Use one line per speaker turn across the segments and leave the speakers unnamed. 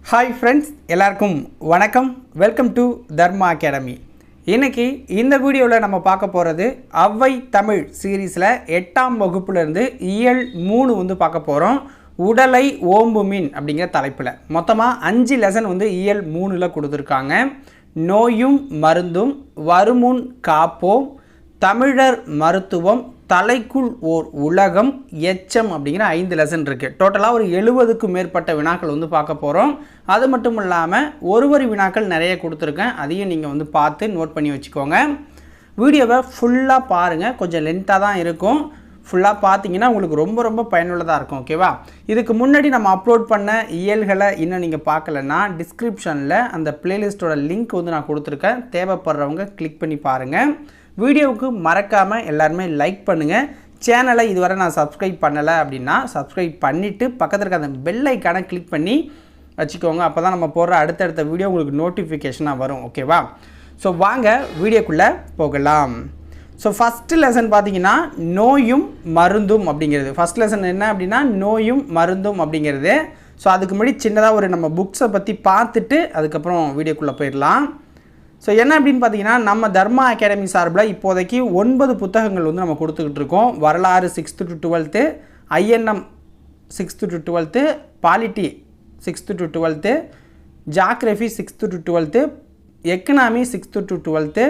Hi friends, எல்லாருக்கும் வணக்கம். Welcome to Dharma academy. இன்றைக்கி இந்த வீடியோவில் நம்ம பார்க்க போகிறது அவ்வை தமிழ் சீரீஸில் 8ஆம் வகுப்புலேருந்து இயல் 3 பார்க்க போகிறோம். உடலை ஓம்புமின் அப்படிங்கிற தலைப்பில் மொத்தமாக 5 லெசன் இயல் 3 கொடுத்துருக்காங்க. நோயும் மருந்தும், வருமுன் காப்போம், தமிழர் மருத்துவம், தலைக்குள் ஓர் உலகம், எச்சம் அப்படிங்கிற 5 லெசன் இருக்குது. டோட்டலாக ஒரு 70க்கும் மேற்பட்ட வினாக்கள் பார்க்க போகிறோம். அது மட்டும் இல்லாமல் ஒரு வினாக்கள் நிறைய கொடுத்துருக்கேன். அதையும் நீங்கள் பார்த்து நோட் பண்ணி வச்சுக்கோங்க. வீடியோவை ஃபுல்லாக பாருங்கள். கொஞ்சம் லென்த்தாக தான் இருக்கும். ஃபுல்லாக பார்த்தீங்கன்னா உங்களுக்கு ரொம்ப பயனுள்ளதாக இருக்கும். ஓகேவா? இதுக்கு முன்னாடி நம்ம அப்லோட் பண்ண இயல்களை இன்னும் நீங்கள் பார்க்கலன்னா டிஸ்கிரிப்ஷனில் அந்த பிளேலிஸ்ட்டோட லிங்க் நான் கொடுத்துருக்கேன். தேவைப்படுறவங்க கிளிக் பண்ணி பாருங்கள். வீடியோவுக்கு மறக்காமல் எல்லாருமே லைக் பண்ணுங்கள். சேனலை இதுவரை நான் சப்ஸ்கிரைப் பண்ணலை அப்படின்னா சப்ஸ்கிரைப் பண்ணிவிட்டு பக்கத்தில் இருக்க அந்த பெல் ஐக்கானை கிளிக் பண்ணி வச்சுக்கோங்க. அப்போ தான் நம்ம போடுற அடுத்தடுத்த வீடியோ உங்களுக்கு நோட்டிஃபிகேஷனாக வரும். ஓகேவா? ஸோ வாங்க வீடியோக்குள்ளே போகலாம். ஸோ ஃபஸ்ட்டு லெசன் பார்த்தீங்கன்னா நோயும் மருந்தும் அப்படிங்கிறது. ஃபஸ்ட் லெசன் என்ன அப்படின்னா நோயும் மருந்தும் அப்படிங்கிறது. ஸோ அதுக்கு முன்னாடி சின்னதாக நம்ம புக்ஸை பற்றி பார்த்துட்டு அதுக்கப்புறம் வீடியோக்குள்ளே போயிடலாம். ஸோ என்ன அப்படின்னு பார்த்தீங்கன்னா நம்ம தர்மா அகாடமி சார்பில் இப்போதைக்கு 9 புத்தகங்கள் நம்ம கொடுத்துக்கிட்டு இருக்கோம். வரலாறு 6th to 12th, INM 6th to 12th, polity 6th to 12th, geography 6th to 12th, economy 6th to 12th,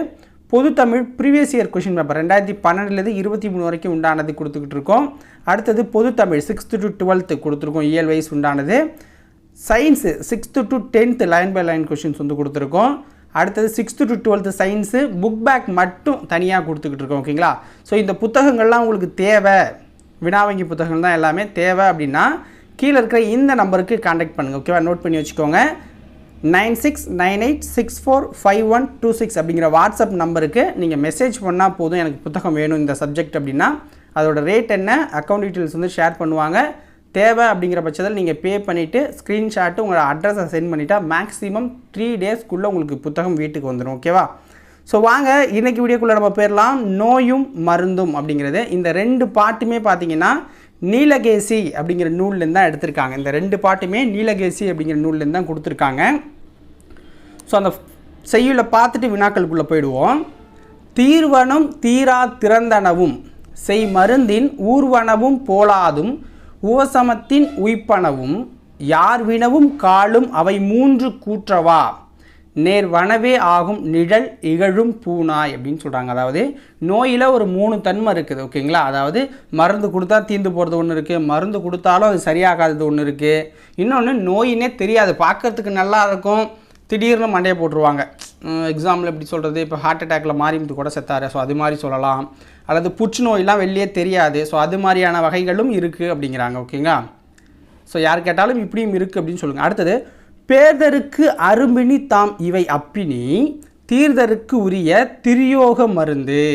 பொதுத்தமிழ் ப்ரீவியஸ் இயர் கொஷின் பேப்பர் 2012 23 வரைக்கும் உண்டானது கொடுத்துக்கிட்டு இருக்கோம். அடுத்தது பொதுத்தமிழ் 6th to 12th கொடுத்துருக்கோம், இயல் வைஸ் உண்டானது. Science 6th to 10th line by line questions கொடுத்துருக்கோம். அடுத்தது 6th to 12th science book back மட்டும் தனியாக கொடுத்துக்கிட்டு இருக்கோம். ஓகேங்களா? ஸோ இந்த புத்தகங்கள்லாம் உங்களுக்கு தேவை, வினாவங்கி புத்தகங்கள் தான் எல்லாமே தேவை அப்படின்னா கீழே இருக்கிற இந்த நம்பருக்கு கான்டாக்ட் பண்ணுங்கள். ஓகேவா? நோட் பண்ணி வச்சுக்கோங்க. 9698645126 அப்படிங்கிற வாட்ஸ்அப் நம்பருக்கு நீங்கள் மெசேஜ் பண்ணால் போதும். எனக்கு புத்தகம் வேணும் இந்த சப்ஜெக்ட் அப்படின்னா அதோட ரேட் என்ன, அக்கௌண்ட் டீட்டெயில்ஸ் ஷேர் பண்ணுவாங்க. தேவை அப்படிங்கிற பட்சத்தில் நீங்கள் பே பண்ணிவிட்டு ஸ்க்ரீன்ஷாட்டு உங்களோட அட்ரஸை சென்ட் பண்ணிவிட்டால் மேக்ஸிமம் 3 டேஸ்க்குள்ளே உங்களுக்கு புத்தகம் வீட்டுக்கு வந்துடும். ஓகேவா? ஸோ வாங்க இன்றைக்கி வீடியோக்குள்ளே நம்ம போயிடலாம். நோயும் மருந்தும் அப்படிங்கிறது இந்த 2 பாட்டுமே பார்த்தீங்கன்னா நீலகேசி அப்படிங்கிற நூல்லேருந்து தான் எடுத்திருக்காங்க. இந்த 2 பாட்டுமே நீலகேசி அப்படிங்கிற நூல்லேருந்து தான் கொடுத்துருக்காங்க. ஸோ அந்த செய்யுளை பார்த்துட்டு வினாக்களுக்குள்ளே போயிடுவோம். தீர்வனும் தீரா திறந்தனவும் செய் மருந்தின் ஊர்வனவும் போலாதும் உவசமத்தின் உய்ப்பனவும் யார் வினவும் காலும் அவை 3 கூற்றவா நேர் வனவே ஆகும் நிழல் இகழும் பூனாய் அப்படின்னு சொல்கிறாங்க. அதாவது நோயில் ஒரு 3 தன்மை இருக்குது. ஓகேங்களா? அதாவது மருந்து கொடுத்தா தீர்ந்து போகிறது ஒன்று இருக்குது, மருந்து கொடுத்தாலும் அது சரியாகாதது ஒன்று இருக்குது, இன்னொன்று நோயினே தெரியாது, பார்க்குறதுக்கு நல்லா இருக்கும், திடீர்னு மண்டையை போட்டுருவாங்க. எக்ஸாம்பிள் எப்படி சொல்கிறது, இப்போ ஹார்ட் அட்டாக்கில் மாறிமுத்து கூட செத்தார், ஸோ அது மாதிரி சொல்லலாம். அல்லது புற்றுநோயெல்லாம் வெளியே தெரியாது, ஸோ அது மாதிரியான வகைகளும் இருக்குது அப்படிங்கிறாங்க. ஓகேங்களா? ஸோ யார் கேட்டாலும் இப்படியும் இருக்குது அப்படின்னு சொல்லுங்கள். அடுத்தது பேர்தருக்கு அரும்பினி தாம் இவை அப்பினி தீர்தருக்கு உரிய திரியோக மருந்து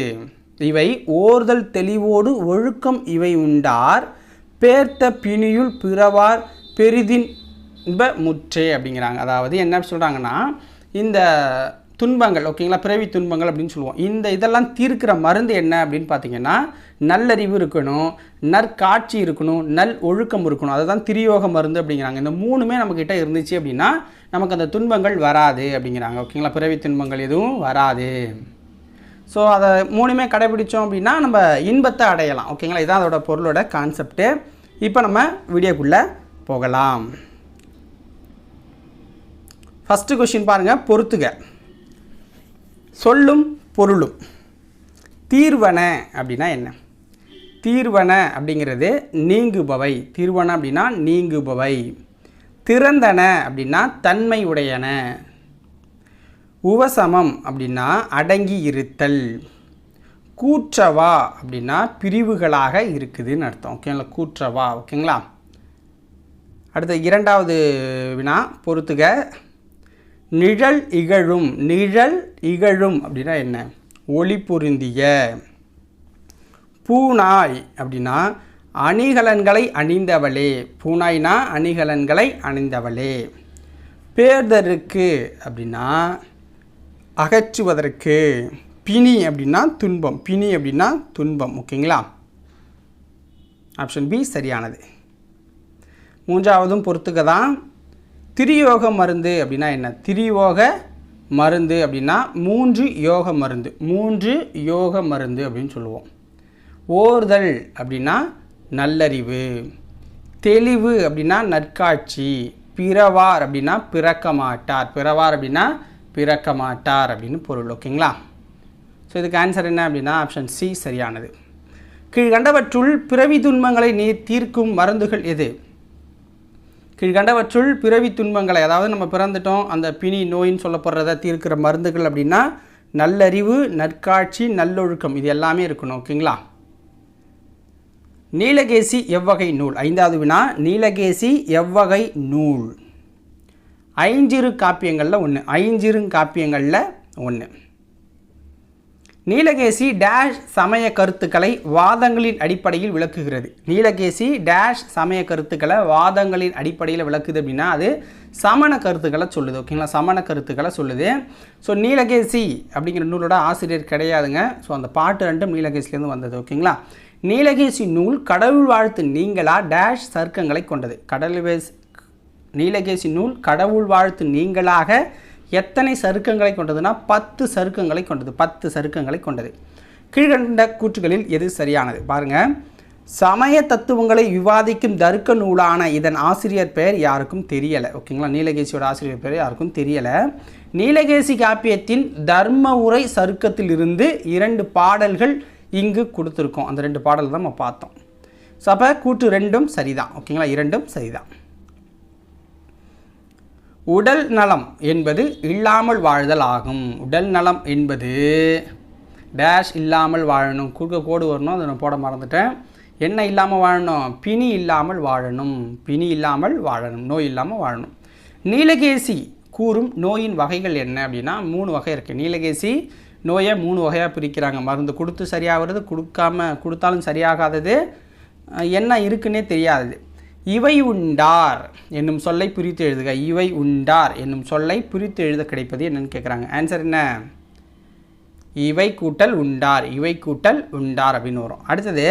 இவை ஓர்தல் தெளிவோடு ஒழுக்கம் இவை உண்டார் பேர்த்த பிணியுள் பிறவார் பெரிதின் முற்றே அப்படிங்கிறாங்க. அதாவது என்ன சொல்கிறாங்கன்னா இந்த துன்பங்கள், ஓகேங்களா, பிறவி துன்பங்கள் அப்படின்னு சொல்லுவோம். இதெல்லாம் தீர்க்கிற மருந்து என்ன அப்படின்னு பார்த்தீங்கன்னா நல்லறிவு இருக்கணும், நற்காட்சி இருக்கணும், நல் ஒழுக்கம் இருக்கணும். அதுதான் திரியோக மருந்து அப்படிங்கிறாங்க. இந்த 3மே நம்மக்கிட்ட இருந்துச்சு அப்படின்னா நமக்கு அந்த துன்பங்கள் வராது அப்படிங்கிறாங்க. ஓகேங்களா? பிறவி துன்பங்கள் எதுவும் வராது. ஸோ அதை 3மே கடைபிடிச்சோம் அப்படின்னா நம்ம இன்பத்தை அடையலாம். ஓகேங்களா? இதுதான் அதோட பொருளோட கான்செப்ட்டு. இப்போ நம்ம வீடியோக்குள்ளே போகலாம். ஃபஸ்ட்டு கொஸ்டின் பாருங்கள், பொறுத்துக. சொல்லும் பொருளும். தீர்வன அப்படின்னா என்ன? தீர்வன அப்படிங்கிறது நீங்குபவை. தீர்வன அப்படின்னா நீங்குபவை. திறந்தன அப்படின்னா தன்மை உடையன. உவசமம் அப்படின்னா அடங்கி இருத்தல். கூற்றவா அப்படின்னா பிரிவுகளாக இருக்குதுன்னு அர்த்தம். ஓகேங்களா? கூற்றவா. ஓகேங்களா? அடுத்த 2வது வினா, பொறுத்துக. நிழல் இகழும். நிழல் இகழும் அப்படின்னா என்ன? ஒளி பொருந்திய. பூனாய் அப்படின்னா அணிகலன்களை அணிந்தவளே. பூனாய்னா அணிகலன்களை அணிந்தவளே. பேர்தருக்கு அப்படின்னா அகற்றுவதற்கு. பிணி அப்படின்னா துன்பம். பிணி அப்படின்னா துன்பம். ஓகேங்களா? ஆப்ஷன் பி சரியானது. 3வதும் பொறுத்துக்க தான். திரியோக மருந்து அப்படின்னா என்ன? திரியோக மருந்து அப்படின்னா 3 யோக மருந்து, 3 யோக மருந்து அப்படின்னு சொல்லுவோம். ஓர்தல் அப்படின்னா நல்லறிவு, தெளிவு அப்படின்னா நற்காட்சி, பிறவார் அப்படின்னா பிறக்க மாட்டார், பிறவார் அப்படின்னா பிறக்க மாட்டார் அப்படின்னு பொருள். ஓகேங்களா? ஸோ இதுக்கு ஆன்சர் என்ன அப்படின்னா ஆப்ஷன் சி சரியானது. கீழ்கண்டவற்றுள் பிறவி துன்பங்களை தீர்க்கும் மருந்துகள் எது? கீழ்கண்டவற்றுள் பிறவி துன்பங்களை, அதாவது நம்ம பிறந்துட்டோம் அந்த பிணி நோயின்னு சொல்லப்படுறத தீர்க்கிற மருந்துகள் அப்படின்னா நல்லறிவு, நற்காட்சி, நல்லொழுக்கம், இது எல்லாமே இருக்கணும். ஓகேங்களா? நீலகேசி எவ்வகை நூல்? 5வது வினா. நீலகேசி எவ்வகை நூல்? ஐஞ்சிறு காப்பியங்களில் ஒன்று, ஐஞ்சிறு காப்பியங்களில் ஒன்று. நீலகேசி டேஷ் சமய கருத்துக்களை வாதங்களின் அடிப்படையில் விளக்குகிறது. நீலகேசி டேஷ் சமய கருத்துக்களை வாதங்களின் அடிப்படையில் விளக்குது அப்படின்னா அது சமண கருத்துக்களை சொல்லுது. ஓகேங்களா? சமண கருத்துக்களை சொல்லுது. ஸோ நீலகேசி அப்படிங்கிற நூலோட ஆசிரியர் கிடையாதுங்க. ஸோ அந்த பாட்டு ரெண்டும் நீலகேசிலேருந்து வந்தது. ஓகேங்களா? நீலகேசி நூல் கடவுள் வாழ்த்து நீங்களா டேஷ் சர்க்கங்களை கொண்டது. நீலகேசி நூல் கடவுள் வாழ்த்து நீங்களாக எத்தனை சருக்கங்களை கொண்டதுன்னா 10 சருக்கங்களை கொண்டது, 10 சருக்கங்களை கொண்டது. கீழ்கண்ட கூற்றுகளில் எது சரியானது? பாருங்கள். சமய தத்துவங்களை விவாதிக்கும் தர்க்க நூலான இதன் ஆசிரியர் பெயர் யாருக்கும் தெரியலை. ஓகேங்களா? நீலகேசியோட ஆசிரியர் பெயர் யாருக்கும் தெரியலை. நீலகேசி காப்பியத்தின் தர்ம உரை சருக்கத்தில் இருந்து 2 பாடல்கள் இங்கு கொடுத்துருக்கோம். அந்த 2 பாடல் தான் நம்ம பார்த்தோம். ஸோ அப்போ கூற்று 2ம் சரிதான். ஓகேங்களா? 2ம் சரிதான். உடல் நலம் என்பது இல்லாமல் வாழ்தல் ஆகும். உடல் நலம் என்பது டேஷ் இல்லாமல் வாழணும். குறுக்க கோடு வரணும், அதை நான் போட மறந்துட்டேன். என்ன இல்லாமல் வாழணும்? பிணி இல்லாமல் வாழணும், பிணி இல்லாமல் வாழணும், நோய் இல்லாமல் வாழணும். நீலகேசி கூறும் நோயின் வகைகள் என்ன அப்படின்னா 3 வகை இருக்குது. நீலகேசி நோயை 3 வகையாக பிரிக்கிறாங்க. மருந்து கொடுத்து சரியாகிறது, கொடுத்தாலும் சரியாகாதது, என்ன இருக்குன்னே தெரியாதது. இவை உண்டார் என்னும் சொல்லை பிரித்து எழுதுக. இவை உண்டார் என்னும் சொல்லை பிரித்து எழுத கிடைப்பது என்னன்னு கேட்குறாங்க. ஆன்சர் என்ன? இவை கூட்டல் உண்டார், இவை கூட்டல் உண்டார் அப்படின்னு வரும். அடுத்தது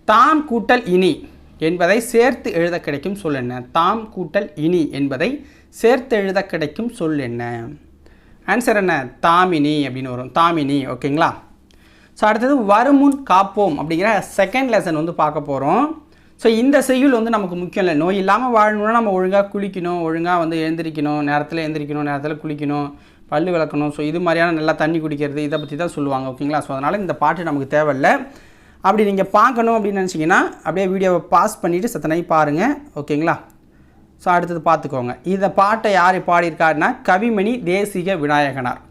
தாம் கூட்டல் இனி என்பதை சேர்த்து எழுத கிடைக்கும் சொல் என்ன? தாம் கூட்டல் இனி என்பதை சேர்த்து எழுத கிடைக்கும் சொல் என்ன? ஆன்சர் என்ன? தாமினி அப்படின்னு வரும். தாமினி. ஓகேங்களா? ஸோ அடுத்தது வருமுன் காப்போம் அப்படிங்கிற செகண்ட் லெசன் வந்து பார்க்க போகிறோம். ஸோ இந்த செய்யுள் வந்து நமக்கு முக்கியம் இல்லை. நோய் இல்லாமல் வாழணும்னா நம்ம ஒழுங்காக குளிக்கணும், ஒழுங்காக வந்து எழுந்திரிக்கணும், நேரத்தில் எழுந்திரிக்கணும், நேரத்தில் குளிக்கணும், பல்லு விளக்கணும். ஸோ இது மாதிரியான நல்லா தண்ணி குடிக்கிறது, இதை பற்றி தான் சொல்லுவாங்க. ஓகேங்களா? ஸோ அதனால் இந்த பாட்டு நமக்கு தேவையில்லை. அப்படி நீங்கள் பார்க்கணும் அப்படின்னு நினச்சிங்கன்னா அப்படியே வீடியோவை பாஸ் பண்ணிவிட்டு சத்தனை பாருங்கள். ஓகேங்களா? ஸோ அடுத்தது பார்த்துக்கோங்க. இந்த பாட்டை யார் பாடியிருக்காருன்னா கவிமணி தேசிக விநாயகனார்.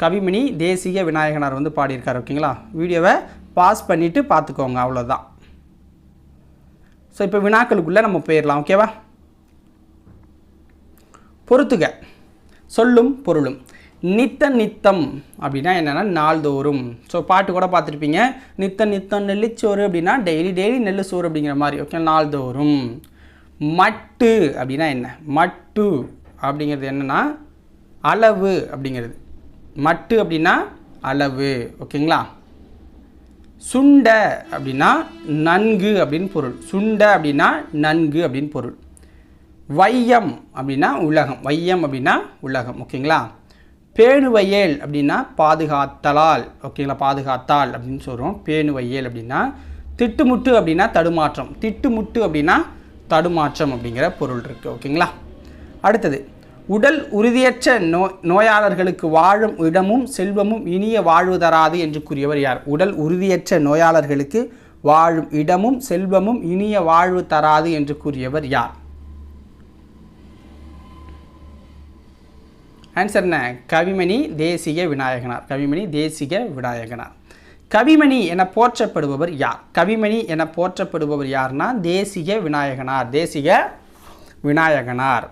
கவிமணி தேசிக விநாயகனார் வந்து பாடியிருக்கார். ஓகேங்களா? வீடியோவை பாஸ் பண்ணிவிட்டு பார்த்துக்கோங்க. அவ்வளோதான். ஸோ இப்போ வினாக்களுக்குள்ளே நம்ம போயிடலாம். ஓகேவா? பொறுத்துக. சொல்லும் பொருளும். நித்தம் அப்படின்னா என்னென்னா நாள்தோறும். ஸோ பாட்டு கூட பார்த்துருப்பீங்க. நித்தம் நெல்லிச்சோறு அப்படின்னா டெய்லி நெல் சோறு அப்படிங்கிற மாதிரி. ஓகே? நாள்தோறும். மட்டு அப்படின்னா என்ன? மட்டு அப்படிங்கிறது என்னென்னா அளவு அப்படிங்கிறது. மட்டு அப்படின்னா அளவு. ஓகேங்களா? சுண்ட அப்படின்னா நன்கு அப்படின்னு பொருள். சுண்ட அப்படின்னா நன்கு அப்படின்னு பொருள். வையம் அப்படின்னா உலகம். வையம் அப்படின்னா உலகம். ஓகேங்களா? பேணுவையேல் அப்படின்னா பாதுகாத்தலால். ஓகேங்களா? பாதுகாத்தால் அப்படின்னு சொல்கிறோம். பேணுவையேல் அப்படின்னா. திட்டுமுட்டு அப்படின்னா தடுமாற்றம். திட்டுமுட்டு அப்படின்னா தடுமாற்றம் அப்படிங்கிற பொருள் இருக்குது. ஓகேங்களா? அடுத்தது உடல் உறுதியற்ற நோயாளர்களுக்கு வாழும் இடமும் செல்வமும் இனிய வாழ்வு தராது என்று கூறியவர் யார்? உடல் உறுதியற்ற நோயாளர்களுக்கு வாழும் இடமும் செல்வமும் இனிய வாழ்வு தராது என்று கூறியவர் யார்? ஆன்சர் என்ன? கவிமணி தேசிக விநாயகனார். கவிமணி தேசிக விநாயகனார். கவிமணி என போற்றப்படுபவர் யார்? கவிமணி என போற்றப்படுபவர் யார்னா தேசிக விநாயகனார். தேசிக விநாயகனார்.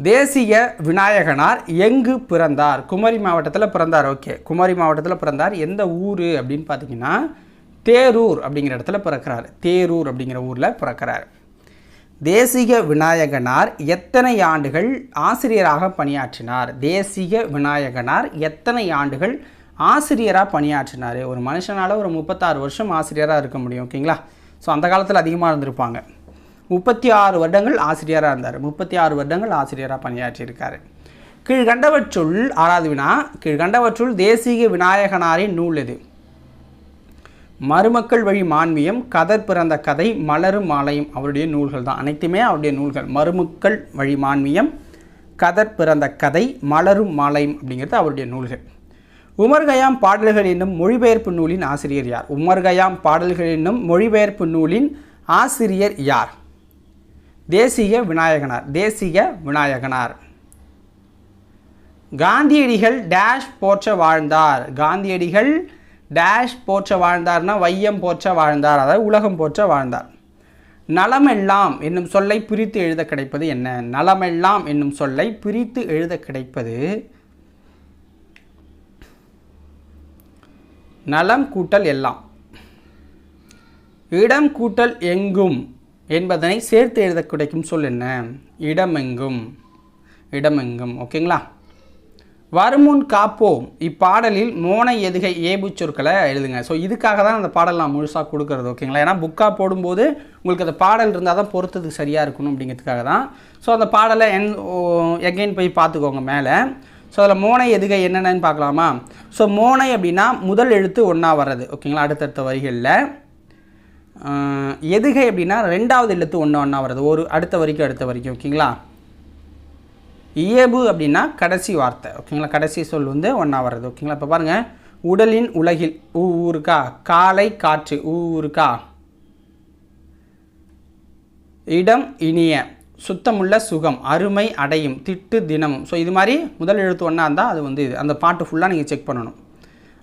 தேசிக விநாயகனார் எங்கு பிறந்தார்? குமரி மாவட்டத்தில் பிறந்தார். ஓகே, குமரி மாவட்டத்தில் பிறந்தார். எந்த ஊர் அப்படின்னு பார்த்தீங்கன்னா தேரூர் அப்படிங்கிற இடத்துல பிறக்கிறார். தேரூர் அப்படிங்கிற ஊரில் பிறக்கிறார். தேசிக விநாயகனார் எத்தனை ஆண்டுகள் ஆசிரியராக பணியாற்றினார்? தேசிக விநாயகனார் எத்தனை ஆண்டுகள் ஆசிரியராக பணியாற்றினார்? ஒரு மனுஷனால் ஒரு 36 வருஷம் ஆசிரியராக இருக்க முடியும். ஓகேங்களா? ஸோ அந்த காலத்தில் அதிகமாக இருந்திருப்பாங்க. 36 வருடங்கள் ஆசிரியராக இருந்தார். 36 வருடங்கள் ஆசிரியராக பணியாற்றியிருக்காரு. கீழ்கண்டவற்றுள் 6வது வினா, கீழ்கண்டவற்றுள் தேசிக விநாயகனாரின் நூல் எது? மருமக்கள் வழி மான்மியம், கதர் பிறந்த கதை, மலரும் மாலையும் அவருடைய நூல்கள் தான். அனைத்துமே அவருடைய நூல்கள். மருமக்கள் வழி மான்மியம், கதர் பிறந்த கதை, மலரும் மாலையும் அப்படிங்கிறது அவருடைய நூல்கள். உமர் கயாம் பாடல்கள் என்னும் மொழிபெயர்ப்பு நூலின் ஆசிரியர் யார்? உமர் கயாம் பாடல்கள் என்னும் மொழிபெயர்ப்பு நூலின் ஆசிரியர் யார்? தேசிக விநாயகனார். தேசிக விநாயகனார். காந்தியடிகள் டேஷ் போற்ற வாழ்ந்தார். காந்தியடிகள் டேஷ் போற்ற வாழ்ந்தார்னா வையம் போற்ற வாழ்ந்தார், அதாவது உலகம் போற்ற வாழ்ந்தார். நலமெல்லாம் என்னும் சொல்லை பிரித்து எழுத கிடைப்பது என்ன? நலமெல்லாம் என்னும் சொல்லை பிரித்து எழுத கிடைப்பது நலம் கூட்டல் எல்லாம். இடம் கூட்டல் எங்கும் என்பதனை சேர்த்து எழுத கிடைக்கும் சொல் என்ன? இடமெங்கும். இடமெங்கும். ஓகேங்களா? வருமுன் காப்போம் இப்பாடலில் மோனை எதுகை ஏபு சொற்களை எழுதுங்க. ஸோ இதுக்காக தான் அந்த பாடல் நான் முழுசாக கொடுக்குறது. ஓகேங்களா? ஏன்னா புக்காக போடும்போது உங்களுக்கு அந்த பாடல் இருந்தால் தான் பொறுத்ததுக்கு சரியாக இருக்கணும் அப்படிங்கிறதுக்காக தான். ஸோ அந்த பாடலை எகைன் போய் பார்த்துக்கோங்க மேலே. ஸோ அதில் மோனை எதுகை என்னென்னு பார்க்கலாமா? ஸோ மோனை அப்படின்னா முதல் எழுத்து ஒன்றா வர்றது. ஓகேங்களா? அடுத்தடுத்த வரிகளில். எதுகை அப்படின்னா ரெண்டாவது எழுத்து ஒன்றா வர்றது, ஒரு அடுத்த வரைக்கும். ஓகேங்களா? இயல்பு அப்படின்னா கடைசி வார்த்தை. ஓகேங்களா? கடைசி சொல் வந்து ஒன்றா வர்றது. ஓகேங்களா? இப்போ பாருங்கள், உடலின் உலகில் ஊருக்கா, காலை காற்று ஊருக்கா, இடம் இனிய, சுத்தமுள்ள சுகம், அருமை அடையும், திட்டு தினமும். ஸோ இது மாதிரி முதல் எழுத்து ஒன்றா இருந்தால் அது வந்து இது. அந்த பாட்டு ஃபுல்லாக நீங்கள் செக் பண்ணணும்.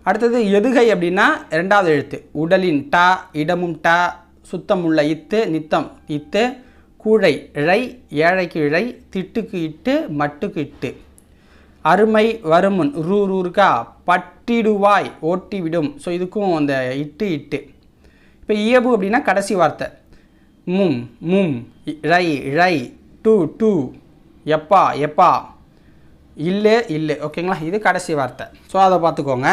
அடுத்தது எதுகை அப்படின்னா ரெண்டாவது எழுத்து. உடலின் டா, இடமும் டா, சுத்தமுள்ள இத்து, நித்தம் இத்து, கூழை இழை, ஏழைக்கு இழை, திட்டுக்கு இட்டு, மட்டுக்கு இட்டு, அருமை வருமுன் ரூருக்கா, பட்டிடுவாய் ஓட்டிவிடும். ஸோ இதுக்கும் அந்த இட்டு இட்டு. இப்போ இயல்பு அப்படின்னா கடைசி வார்த்தை. மும் மும், இழை இழை, டூ டூ, எப்பா எப்பா, இல்லை இல்லை. ஓகேங்களா? இது கடைசி வார்த்தை. ஸோ அதை பார்த்துக்கோங்க.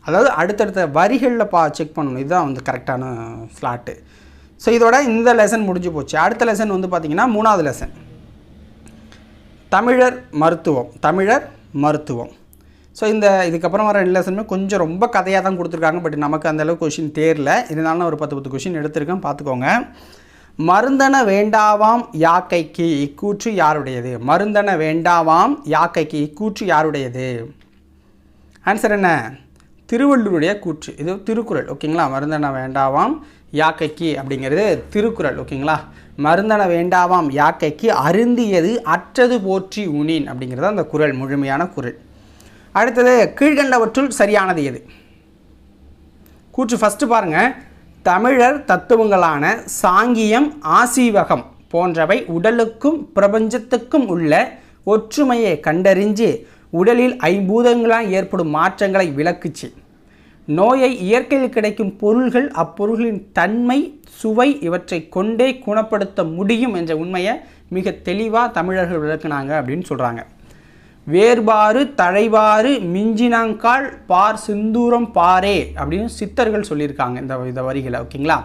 அதாவது அடுத்தடுத்த வரிகளில் செக் பண்ணணும். இதுதான் வந்து கரெக்டான ஸ்லாட்டு. ஸோ இதோட இந்த லெசன் முடிஞ்சு போச்சு. அடுத்த லெசன் வந்து பார்த்திங்கன்னா 3வது லெசன், தமிழர் மருத்துவம். தமிழர் மருத்துவம். ஸோ இதுக்கப்புறம் வர 2 லெசனுமே கொஞ்சம் ரொம்ப கதையாக தான் கொடுத்துருக்காங்க. பட் நமக்கு அந்தளவுக்கு கொஷின் தேரல. இருந்தாலும் ஒரு 10 கொஷின் எடுத்திருக்கேன், பார்த்துக்கோங்க. மருந்தன வேண்டாவாம் யாக்கைக்கு இக்கூற்று யாருடையது? மருந்தன வேண்டாவாம் யாக்கைக்கு இக்கூற்று யாருடையது? ஆன்சர் என்ன? திருவள்ளுவருடைய கூற்று. இது திருக்குறள். ஓகேங்களா? மருந்தன வேண்டாவாம் யாக்கைக்கு அப்படிங்கிறது திருக்குறள். ஓகேங்களா? மருந்தன வேண்டாவாம் யாக்கைக்கு அருந்தியது அற்றது போற்றி உனின் அப்படிங்கிறது அந்த குறள், முழுமையான குறள். அடுத்தது கீழ்கண்டவற்றுள் சரியானது எது? கூற்று ஃபஸ்ட்டு பாருங்கள். தமிழர் தத்துவங்களான சாங்கியம், ஆசீவகம் போன்றவை உடலுக்கும் பிரபஞ்சத்துக்கும் உள்ள ஒற்றுமையை கண்டறிஞ்சு உடலில் ஐம்பூதங்களால் ஏற்படும் மாற்றங்களை விளக்குச்சு. நோயை இயற்கையில் கிடைக்கும் பொருள்கள் அப்பொருள்களின் தன்மை, சுவை இவற்றை கொண்டே குணப்படுத்த முடியும் என்ற உண்மையை மிக தெளிவாக தமிழர்கள் விளக்குனாங்க அப்படின்னு சொல்கிறாங்க. வேர்பாறு தழைவாறு மிஞ்சினங்கால் பார் சிந்தூரம் பாரே அப்படின்னு சித்தர்கள் சொல்லியிருக்காங்க இந்த வரிகளை. ஓகேங்களா?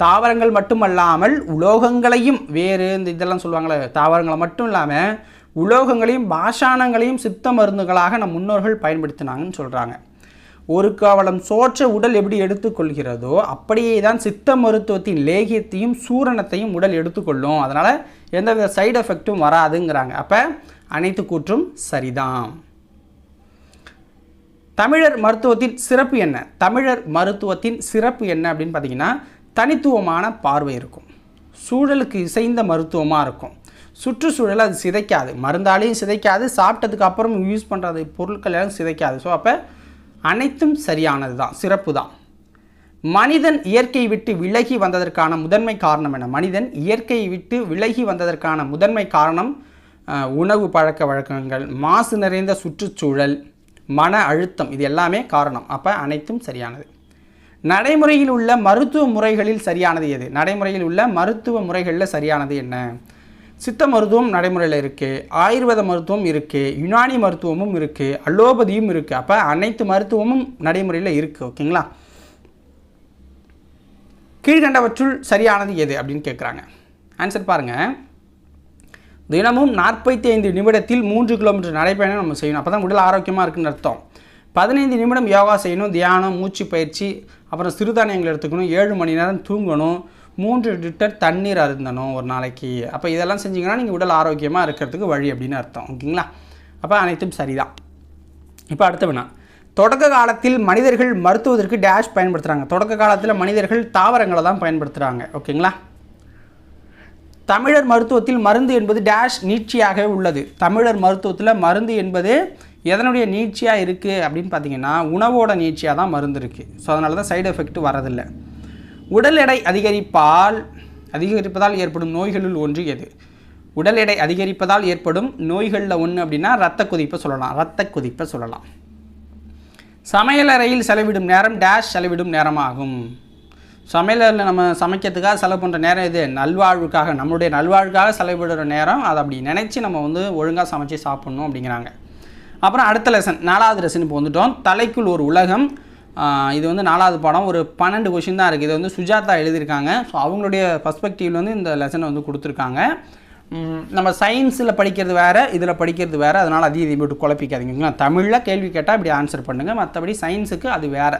தாவரங்கள் மட்டுமல்லாமல் உலோகங்களையும், வேறு இதெல்லாம் சொல்லுவாங்களே, தாவரங்களை மட்டும் இல்லாமல் உலோகங்களையும் பாஷாணங்களையும் சித்த மருந்துகளாக நம் முன்னோர்கள் பயன்படுத்தினாங்கன்னு சொல்கிறாங்க. ஒரு கவளம் சோற்ற உடல் எப்படி எடுத்துக்கொள்கிறதோ அப்படியே தான் சித்த மருத்துவத்தின் லேகியத்தையும் சூரணத்தையும் உடல் எடுத்துக்கொள்ளும். அதனால் எந்தவித சைடு எஃபெக்டும் வராதுங்கிறாங்க. அப்போ அனைத்து கூற்றும் சரிதான். தமிழர் மருத்துவத்தின் சிறப்பு என்ன? தமிழர் மருத்துவத்தின் சிறப்பு என்ன அப்படின்னு பார்த்தீங்கன்னா, தனித்துவமான பார்வை இருக்கும், சூழலுக்கு இசைந்த மருத்துவமாக இருக்கும், சுற்றுச்சூழலை அது சிதைக்காது, மருந்தாலையும் சிதைக்காது, சாப்பிட்டதுக்கு அப்புறம் யூஸ் பண்ணுறது பொருட்கள் எல்லாம் சிதைக்காது. ஸோ அப்போ அனைத்தும் சரியானது தான், சிறப்பு தான். மனிதன் இயற்கையை விட்டு விலகி வந்ததற்கான முதன்மை காரணம் என்ன? மனிதன் இயற்கையை விட்டு விலகி வந்ததற்கான முதன்மை காரணம் உணவு பழக்க வழக்கங்கள், மாசு நிறைந்த சுற்றுச்சூழல், மன அழுத்தம், இது எல்லாமே காரணம். அப்போ அனைத்தும் சரியானது. நடைமுறையில் உள்ள மருத்துவ முறைகளில் சரியானது எது? நடைமுறையில் உள்ள மருத்துவ முறைகளில் சரியானது என்ன? சித்த மருத்துவம் நடைமுறையில் இருக்குது, ஆயுர்வேத மருத்துவம் இருக்குது, யுனானி மருத்துவமும் இருக்குது, அலோபதியும் இருக்குது. அப்போ அனைத்து மருத்துவமும் நடைமுறையில் இருக்குது. ஓகேங்களா? கீழ்கண்டவற்றுள் சரியானது எது அப்படின்னு கேட்குறாங்க. ஆன்சர் பாருங்கள். தினமும் 45 நிமிடத்தில் 3 கிலோமீட்டர் நடைப்பயணம் நம்ம செய்யணும். அப்போ தான் உடல் ஆரோக்கியமாக இருக்குன்னு அர்த்தம். 15 நிமிடம் யோகா செய்யணும், தியானம், மூச்சு பயிற்சி, அப்புறம் சிறுதானியங்கள் எடுத்துக்கணும், 7 மணி நேரம் தூங்கணும், 3 லிட்டர் தண்ணீர் அருந்தணும் ஒரு நாளைக்கு. அப்போ இதெல்லாம் செஞ்சிங்கன்னா நீங்கள் உடல் ஆரோக்கியமாக இருக்கிறதுக்கு வழி அப்படின்னு அர்த்தம். ஓகேங்களா? அப்போ அனைத்தும் சரிதான். இப்போ அடுத்த வினா. தொடக்க காலத்தில் மனிதர்கள் மருத்துவதற்கு டேஷ் பயன்படுத்துகிறாங்க. தொடக்க காலத்தில் மனிதர்கள் தாவரங்களை தான் பயன்படுத்துகிறாங்க. ஓகேங்களா? தமிழர் மருத்துவத்தில் மருந்து என்பது டேஷ் நீட்சியாக உள்ளது. தமிழர் மருத்துவத்தில் மருந்து என்பது எதனுடைய நீட்சியாக இருக்குது அப்படின்னு பார்த்தீங்கன்னா உணவோட நீட்சியாக தான் மருந்து இருக்குது. ஸோ அதனால தான் சைடு எஃபெக்ட் வரதில்லை. உடல் எடை அதிகரிப்பதால் ஏற்படும் நோய்களில் ஒன்று எது? உடல் எடை அதிகரிப்பதால் ஏற்படும் நோய்களில் ஒன்று அப்படின்னா இரத்த கொதிப்பை சொல்லலாம். சமையலறையில் செலவிடும் நேரம் டேஷ் செலவிடும் நேரமாகும். சமையலறையில் நம்ம சமைக்கிறதுக்காக செலவு பண்ணுற நேரம் இது நல்வாழ்வுக்காக, நம்மளுடைய நல்வாழ்வுக்காக செலவிடுற நேரம். அதை அப்படி நினச்சி நம்ம ஒழுங்காக சமைச்சு சாப்பிட்ணும் அப்படிங்கிறாங்க. அப்புறம் அடுத்த லெசன் 4வது லெசன் இப்போ வந்துட்டோம். தலைக்குள் ஒரு உலகம். இது 4வது பாடம். ஒரு 12 கொஷின் தான் இருக்குது. இது சுஜாதா எழுதியிருக்காங்க. ஸோ அவங்களுடைய பர்ஸ்பெக்டிவில் இந்த லெசனை கொடுத்துருக்காங்க. நம்ம சயின்ஸில் படிக்கிறது வேறு, இதில் படிக்கிறது வேறு. அதனால் அதிகம் போட்டு குழப்பிக்காதீங்க. தமிழில் கேள்வி கேட்டால் இப்படி ஆன்சர் பண்ணுங்கள். மற்றபடி சயின்ஸுக்கு அது வேறு.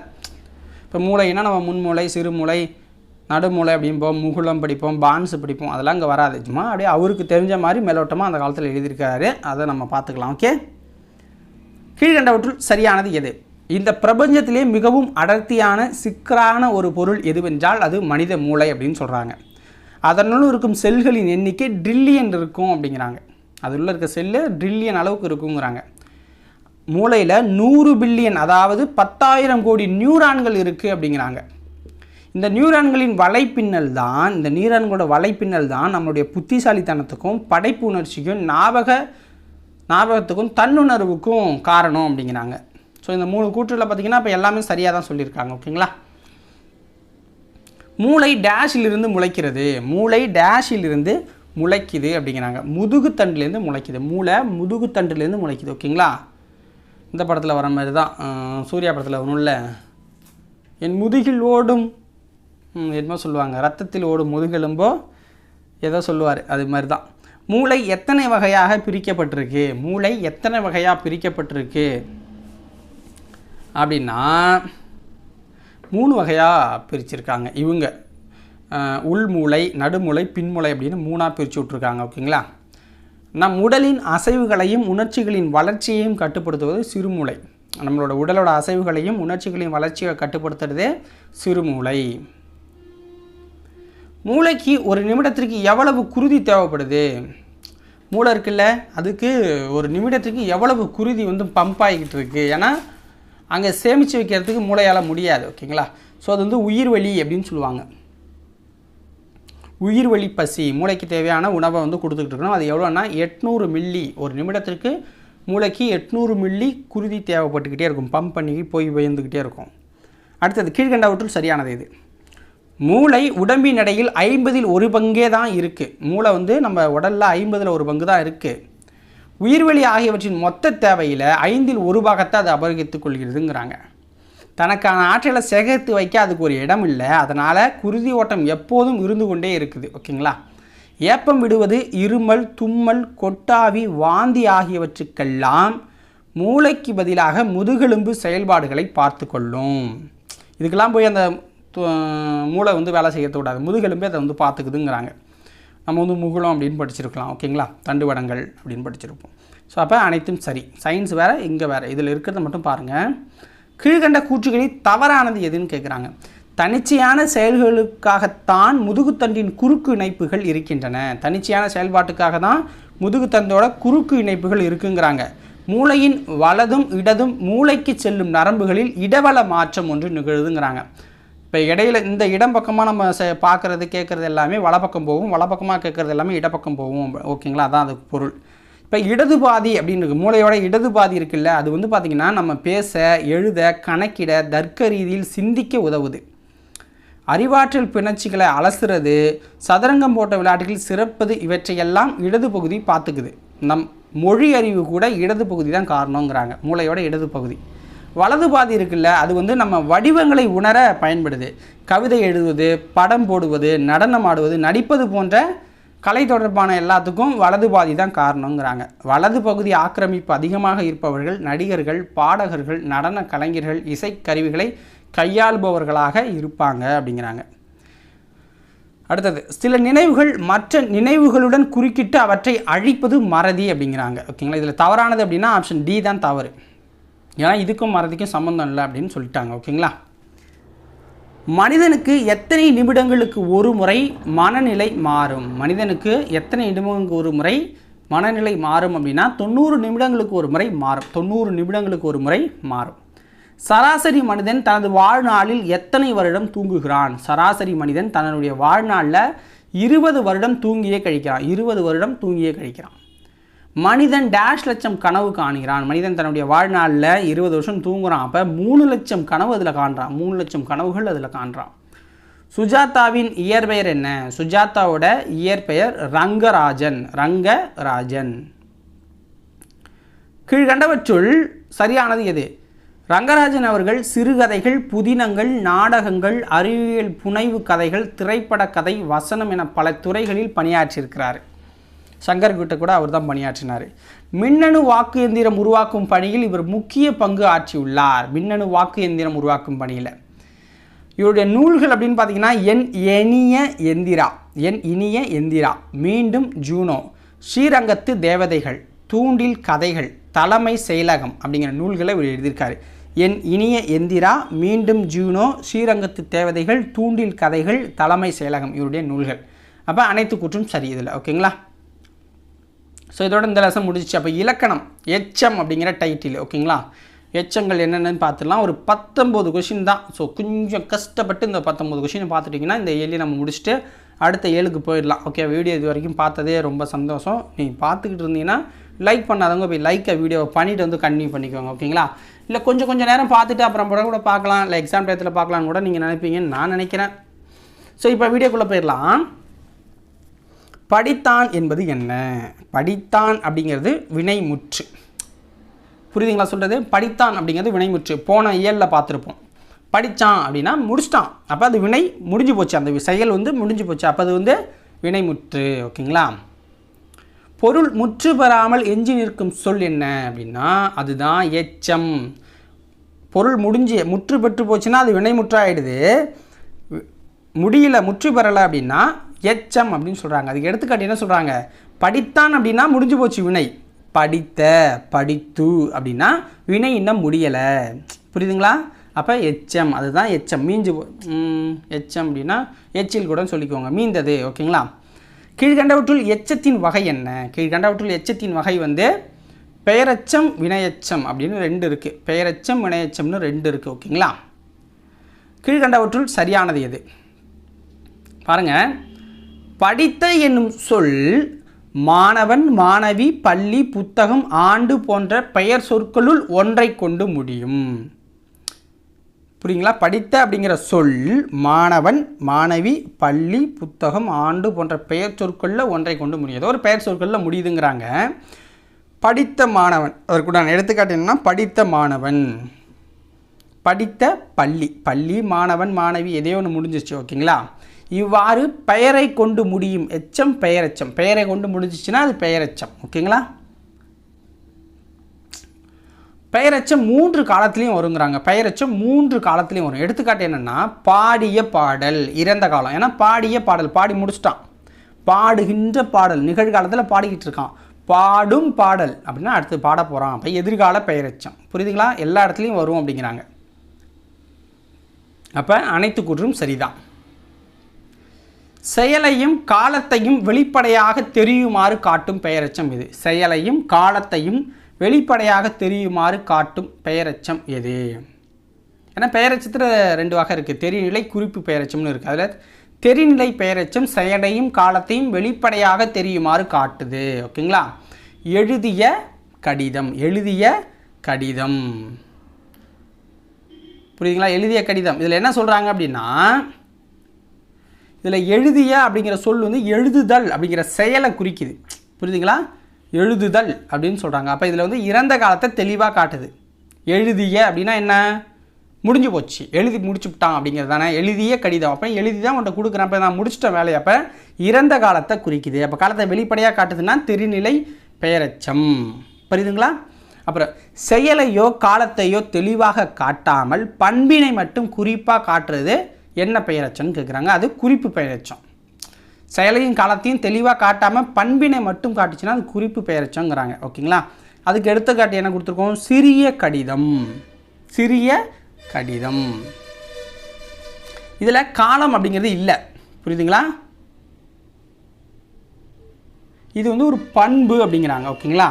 இப்போ மூளைன்னா நம்ம முன்மூளை, சிறுமூளை, நடுமூளை அப்படிம்போம், முகுளம் படிப்போம், பான்ஸ் படிப்போம். அதெல்லாம் இங்கே வராது. சும்மா அப்படியே அவருக்கு தெரிஞ்ச மாதிரி மேலோட்டமாக அந்த காலத்தில் எழுதியிருக்காரு. அதை நம்ம பார்த்துக்கலாம். ஓகே, கீழ்கண்டவற்றுள் சரியானது எது? இந்த பிரபஞ்சத்திலே மிகவும் அடர்த்தியான சிக்கலான ஒரு பொருள் எதுவென்றால் அது மனித மூளை அப்படின்னு சொல்கிறாங்க. அதனுள் இருக்கும் செல்களின் எண்ணிக்கை ட்ரில்லியன் இருக்கும் அப்படிங்கிறாங்க. அதில் இருக்க செல்லு ட்ரில்லியன் அளவுக்கு இருக்குங்கிறாங்க. மூளையில் 100 பில்லியன், அதாவது 10,000 கோடி நியூரான்கள் இருக்குது அப்படிங்கிறாங்க. இந்த நியூரான்களோட வலைப்பின்னல் தான் நம்மளுடைய புத்திசாலித்தனத்துக்கும் படைப்பு உணர்ச்சிக்கும் ஞாபகத்துக்கும் தன்னுணர்வுக்கும் காரணம் அப்படிங்கிறாங்க. ஸோ இந்த 3 கூற்றுல பார்த்திங்கன்னா இப்போ எல்லாமே சரியாக தான் சொல்லியிருக்காங்க. ஓகேங்களா? மூளை டேஷிலிருந்து முளைக்குது அப்படிங்கிறாங்க. முதுகுத்தண்டுலேருந்து முளைக்குது. மூளை முதுகுத்தண்டுலேருந்து முளைக்குது. ஓகேங்களா? இந்த படத்தில் வர மாதிரி தான், சூர்யா படத்தில் ஒன்றும் என் முதுகில் ஓடும் என்னமோ சொல்லுவாங்க, ரத்தத்தில் ஓடும் முதுகெலும்போ ஏதோ சொல்லுவார், அது மாதிரி தான். மூளை எத்தனை வகையாக பிரிக்கப்பட்டிருக்கு அப்படின்னா 3 வகையாக பிரிச்சிருக்காங்க இவங்க. உள்மூளை, நடுமூளை, பின்மூளை அப்படின்னு 3ஆக பிரித்து விட்ருக்காங்க. ஓகேங்களா? நம் உடலின் அசைவுகளையும் உணர்ச்சிகளின் வளர்ச்சியையும் கட்டுப்படுத்துவது சிறுமூளை. நம்மளோட உடலோட அசைவுகளையும் உணர்ச்சிகளின் வளர்ச்சியை கட்டுப்படுத்துறதே சிறுமூளை. மூளைக்கு ஒரு நிமிடத்திற்கு எவ்வளவு குருதி தேவைப்படுது? மூளை இருக்குல்ல, அதுக்கு ஒரு நிமிடத்துக்கு எவ்வளவு குருதி பம்ப் ஆகிக்கிட்டு இருக்குது. ஏன்னா அங்கே சேமித்து வைக்கிறதுக்கு மூளையால் முடியாது. ஓகேங்களா? ஸோ அது உயிர்வலி அப்படின்னு சொல்லுவாங்க. உயிர்வலி பசி, மூளைக்கு தேவையான உணவை கொடுத்துக்கிட்டு இருக்கணும். அது எவ்வளோன்னா 800 மில்லி. ஒரு நிமிடத்திற்கு மூளைக்கு 800 மில்லி குருதி தேவைப்பட்டுக்கிட்டே இருக்கும். பம்ப் பண்ணி போய் வந்துக்கிட்டே இருக்கும். அடுத்தது கீழ்கண்டவற்றுள் சரியானது இது. மூளை உடம்பின் எடையில் 50ல் 1 பங்கே தான் இருக்குது. மூளை நம்ம உடலில் 50ல் 1 பங்கு தான் இருக்குது. உயிர்வெளி ஆகியவற்றின் மொத்த தேவையில் 5ல் 1 பாகத்தை அது அபகரித்துக் கொள்கிறதுங்கிறாங்க. தனக்கான ஆற்றலை சேகரித்து வைக்க அதுக்கு ஒரு இடம் இல்லை. அதனால் குருதி ஓட்டம் எப்போதும் இருந்து கொண்டே இருக்குது. ஓகேங்களா? ஏப்பம் விடுவது, இருமல், தும்மல், கொட்டாவி, வாந்தி ஆகியவற்றுக்கெல்லாம் மூளைக்கு பதிலாக முதுகெலும்பு செயல்பாடுகளை பார்த்து கொள்ளும். இதுக்கெல்லாம் போய் அந்த மூளை வேலை செய்யக்கூடாது. முதுகெலும்பே அதை பார்த்துக்குதுங்கிறாங்க. நம்ம முகுளம் அப்படின்னு படிச்சிருக்கலாம். ஓகேங்களா? தண்டுவடங்கள் அப்படின்னு படிச்சிருப்போம். ஸோ அப்போ அனைத்தும் சரி. சயின்ஸ் வேறு, இங்கே வேறு. இதில் இருக்கிறத மட்டும் பாருங்கள். கீழ்கண்ட கூற்றுகளில் தவறானது எதுன்னு கேட்குறாங்க. தனிச்சையான செயல்களுக்காகத்தான் முதுகுத்தண்டின் குறுக்கு இணைப்புகள் இருக்கின்றன. தனிச்சையான செயல்பாட்டுக்காக தான் முதுகுத்தண்டோட குறுக்கு இணைப்புகள் இருக்குங்கிறாங்க. மூளையின் வலதும் இடதும் மூளைக்கு செல்லும் நரம்புகளில் இடவள மாற்றம் ஒன்று நிகழுதுங்கிறாங்க. இப்போ இடையில இந்த இடம் பக்கமாக நம்ம பார்க்குறது கேட்குறது எல்லாமே வலப்பக்கம் போகும், வலப்பக்கமாக கேட்குறது எல்லாமே இடப்பக்கம் போகும். ஓகேங்களா? அதான் அதுக்கு பொருள். இப்போ இடது பாதி அப்படின்னு இருக்குது. மூளையோட இடது பாதி இருக்குல்ல, அது பார்த்திங்கன்னா நம்ம பேச, எழுத, கணக்கிட, தர்க்க ரீதியில் சிந்திக்க உதவுது. அறிவாற்றல் பிணர்ச்சிகளை அலசுறது, சதுரங்கம் போட்ட விளையாட்டுகள் சிறப்பது, இவற்றையெல்லாம் இடது பகுதி பார்த்துக்குது. நம் மொழி அறிவு கூட இடது பகுதி தான் காரணங்கிறாங்க. மூளையோட இடது பகுதி. வலது பாதி இருக்குல்ல, அது நம்ம வடிவங்களை உணர பயன்படுது. கவிதை எழுதுவது, படம் போடுவது, நடனம் ஆடுவது, நடிப்பது போன்ற கலை தொடர்பான எல்லாத்துக்கும் வலது பாதி தான் காரணங்கிறாங்க. வலது பகுதி ஆக்கிரமிப்பு அதிகமாக இருப்பவர்கள் நடிகர்கள், பாடகர்கள், நடன கலைஞர்கள், இசைக்கருவிகளை கையாளுபவர்களாக இருப்பாங்க அப்படிங்கிறாங்க. அடுத்தது, சில நினைவுகள் மற்ற நினைவுகளுடன் குறுக்கிட்டு அவற்றை அழிப்பது மறதி அப்படிங்கிறாங்க. ஓகேங்களா, இதில் தவறானது அப்படின்னா ஆப்ஷன் டி தான் தவறு. ஏன்னா இதுக்கும் மறதிக்கும் சம்மந்தம் இல்லை அப்படின்னு சொல்லிட்டாங்க. ஓகேங்களா, மனிதனுக்கு எத்தனை நிமிடங்களுக்கு ஒரு முறை மனநிலை மாறும்? மனிதனுக்கு எத்தனை நிமிடங்களுக்கு ஒரு முறை மனநிலை மாறும் அப்படின்னா 90 நிமிடங்களுக்கு ஒரு முறை மாறும். 90 நிமிடங்களுக்கு ஒரு முறை மாறும். சராசரி மனிதன் தனது வாழ்நாளில் எத்தனை வருடம் தூங்குகிறான்? சராசரி மனிதன் தன்னுடைய வாழ்நாளில் 20 வருடம் தூங்கியே கழிக்கிறான். 20 வருடம் தூங்கியே கழிக்கிறான். மனிதன் டேஷ் லட்சம் கனவு காணுகிறான். மனிதன் தன்னுடைய வாழ்நாளில் 20 வருஷம் தூங்குறான். அப்போ 3 லட்சம் கனவு அதில் காண்றான். 3 லட்சம் கனவுகள் அதில் காண்றான். சுஜாதாவின் இயற்பெயர் என்ன? சுஜாதாவோட இயற்பெயர் ரங்கராஜன். ரங்கராஜன். கீழ்கண்டவற்றுள் சரியானது எது? ரங்கராஜன் அவர்கள் சிறுகதைகள், புதினங்கள், நாடகங்கள், அறிவியல் புனைவு கதைகள், திரைப்பட கதை, வசனம் என பல துறைகளில் பணியாற்றியிருக்கிறார். சங்கர் கிட்ட கூட அவர் தான் பணியாற்றினார். மின்னணு வாக்கு எந்திரம் உருவாக்கும் பணியில் இவர் முக்கிய பங்கு ஆற்றியுள்ளார். மின்னணு வாக்கு எந்திரம் உருவாக்கும் பணியில் இவருடைய நூல்கள் அப்படின்னு பார்த்தீங்கன்னா என் இனிய எந்திரா, மீண்டும் ஜூனோ, ஸ்ரீரங்கத்து தேவதைகள், தூண்டில் கதைகள், தலைமை செயலகம் அப்படிங்கிற நூல்களை இவர் எழுதியிருக்காரு. என் இனிய எந்திரா, மீண்டும் ஜூனோ, ஸ்ரீரங்கத்து தேவதைகள், தூண்டில் கதைகள், தலைமை செயலகம் இவருடைய நூல்கள். அப்போ அனைத்து கூற்றும் சரி இதில். ஓகேங்களா, ஸோ இதோட இந்த லெசன் முடிஞ்சிச்சு. அப்போ இலக்கணம் எச்சம் அப்படிங்கிற டைட்டில். ஓகேங்களா, எச்சங்கள் என்னென்னு பார்த்துடலாம். ஒரு 19 கொஷின் தான். ஸோ கொஞ்சம் கஷ்டப்பட்டு இந்த 19 கொஷினை பார்த்துட்டிங்கன்னா இந்த 7 நம்ம முடிச்சுட்டு அடுத்த 7க்கு போயிடலாம். ஓகே, வீடியோ இது வரைக்கும் பார்த்ததே ரொம்ப சந்தோஷம். நீங்கள் பார்த்துக்கிட்டு இருந்தீங்கன்னா லைக் பண்ணாதவங்க போய் லைக்கை வீடியோவை பண்ணிவிட்டு வந்து கண்டினியூ பண்ணிக்கோங்க. ஓகேங்களா, இல்லை கொஞ்சம் நேரம் பார்த்துட்டு அப்புறம் கூட பார்க்கலாம், இல்லை எக்ஸாம் டயத்தில் பார்க்கலான்னு கூட நீங்கள் நினைப்பீங்கன்னு நான் நினைக்கிறேன். ஸோ இப்போ வீடியோக்குள்ளே போயிடலாம். படித்தான் என்பது என்ன? படித்தான் அப்படிங்கிறது வினைமுற்று. புரியுதுங்களா சொல்கிறது? படித்தான் அப்படிங்கிறது வினைமுற்று. போன இயலில் பார்த்துருப்போம். படித்தான் அப்படின்னா முடிச்சிட்டான். அப்போ அது வினை முடிஞ்சு போச்சு. அந்த செயல் முடிஞ்சு போச்சு. அப்போ அது வினைமுற்று. ஓகேங்களா, பொருள் முற்று பெறாமல் எஞ்சி நிற்கும் சொல் என்ன அப்படின்னா அதுதான் எச்சம். பொருள் முற்று பெற்று போச்சுன்னா அது வினைமுற்றாயிடுது. முடியல, முற்று பெறலை அப்படின்னா எச்சம் அப்படின்னு சொல்கிறாங்க. அதுக்கு எடுத்துக்காட்டு என்ன சொல்கிறாங்க? படித்தான் அப்படின்னா முடிஞ்சு போச்சு வினை. படித்த, படித்து அப்படின்னா வினை இன்னும் முடியலை. புரியுதுங்களா? அப்போ எச்சம், அதுதான் எச்சம். எச்சம் அப்படின்னா எச்சில் கூட சொல்லிக்கோங்க, மீந்தது. ஓகேங்களா, கீழ்கண்டவற்றுள் எச்சத்தின் வகை என்ன? கீழ்கண்டவற்றுள் எச்சத்தின் வகை பெயரெச்சம், வினையெச்சம் அப்படின்னு 2 இருக்குது. பெயரெச்சம், வினையெச்சம்னு 2 இருக்குது. ஓகேங்களா, கீழ்கண்டவற்றுள் சரியானது எது? பாருங்கள், படித்த என்னும் சொல் மாணவன், மாணவி, பள்ளி, புத்தகம், ஆண்டு போன்ற பெயர் சொற்களுள் ஒன்றை கொண்டு முடியும். புரியுங்களா? படித்த அப்படிங்கிற சொல் மாணவன், மாணவி, பள்ளி, புத்தகம், ஆண்டு போன்ற பெயர் சொற்களில் ஒன்றை கொண்டு முடியும். ஏதோ ஒரு பெயர் சொற்களில் முடியுதுங்கிறாங்க. படித்த மாணவன், அதற்கு நான் எடுத்துக்காட்டு என்னன்னா படித்த மாணவன், படித்த பள்ளி, பள்ளி, மாணவன், மாணவி எதையோ ஒன்று முடிஞ்சிச்சு. ஓகேங்களா, இவ்வாறு பெயரை கொண்டு முடியும் எச்சம் பெயரெச்சம். பெயரை கொண்டு முடிஞ்சிச்சுன்னா அது பெயரெச்சம். ஓகேங்களா, பெயரெச்சம் 3 காலத்துலேயும் வருங்கிறாங்க. பெயரெச்சம் 3 காலத்துலேயும் வரும். எடுத்துக்காட்டு என்னென்னா பாடிய பாடல், இறந்த காலம். ஏன்னா பாடிய பாடல் பாடி முடிச்சிட்டான். பாடுகின்ற பாடல் நிகழ்காலத்தில் பாடிக்கிட்டு இருக்கான். பாடும் பாடல் அப்படின்னா அடுத்து பாட போகிறான். அப்போ எதிர்கால பெயரெச்சம். புரியுதுங்களா? எல்லா இடத்துலையும் வரும் அப்படிங்கிறாங்க. அப்போ அனைத்து கூற்றும் சரிதான். செயலையும் காலத்தையும் வெளிப்படையாக தெரியுமாறு காட்டும் பெயரெச்சம் எது? செயலையும் காலத்தையும் வெளிப்படையாக தெரியுமாறு காட்டும் பெயரெச்சம் எது? ஏன்னா பெயரெச்சத்தில் 2 வகை இருக்குது. தெரிநிலை, குறிப்பு பெயரெச்சம்னு இருக்குது. அதில் தெரிநிலை பெயரெச்சம் செயலையும் காலத்தையும் வெளிப்படையாக தெரியுமாறு காட்டுது. ஓகேங்களா, எழுதிய கடிதம், எழுதிய கடிதம். புரியுதுங்களா? எழுதிய கடிதம். இதில் என்ன சொல்கிறாங்க அப்படின்னா இதில் எழுதிய அப்படிங்கிற சொல் எழுதுதல் அப்படிங்கிற செயலை குறிக்குது. புரியுதுங்களா? எழுதுதல் அப்படின்னு சொல்கிறாங்க. அப்போ இதில் இறந்த காலத்தை தெளிவாக காட்டுது. எழுதிய அப்படின்னா என்ன? முடிஞ்சு போச்சு, எழுதி முடிச்சுட்டான் அப்படிங்கிறது தானே. எழுதிய கடிதம், அப்போ எழுதி தான் உன்ட்ட கொடுக்குறேன், அப்போ நான் முடிச்சிட்ட வேலையை, அப்போ இறந்த காலத்தை குறிக்குது. அப்போ காலத்தை வெளிப்படையாக காட்டுதுன்னா தெரிநிலை பெயரெச்சம். புரியுதுங்களா? அப்புறம் செயலையோ காலத்தையோ தெளிவாக காட்டாமல் பண்பினை மட்டும் குறிப்பாக காட்டுறது என்ன பெயரெச்சம்னு கேட்குறாங்க. அது குறிப்பு பெயரெச்சம். செயலையும் காலத்தையும் தெளிவாக காட்டாமல் பண்பினை மட்டும் காட்டுச்சுன்னா அது குறிப்பு பெயரெச்சங்கிறாங்க. ஓகேங்களா? அதுக்கு எடுத்துக்காட்டு என்ன கொடுத்துருக்கோம்? சிறிய கடிதம். சிறிய கடிதம். இதில் காலம் அப்படிங்கிறது இல்லை. புரியுதுங்களா? இது வந்து ஒரு பண்பு அப்படிங்கிறாங்க. ஓகேங்களா?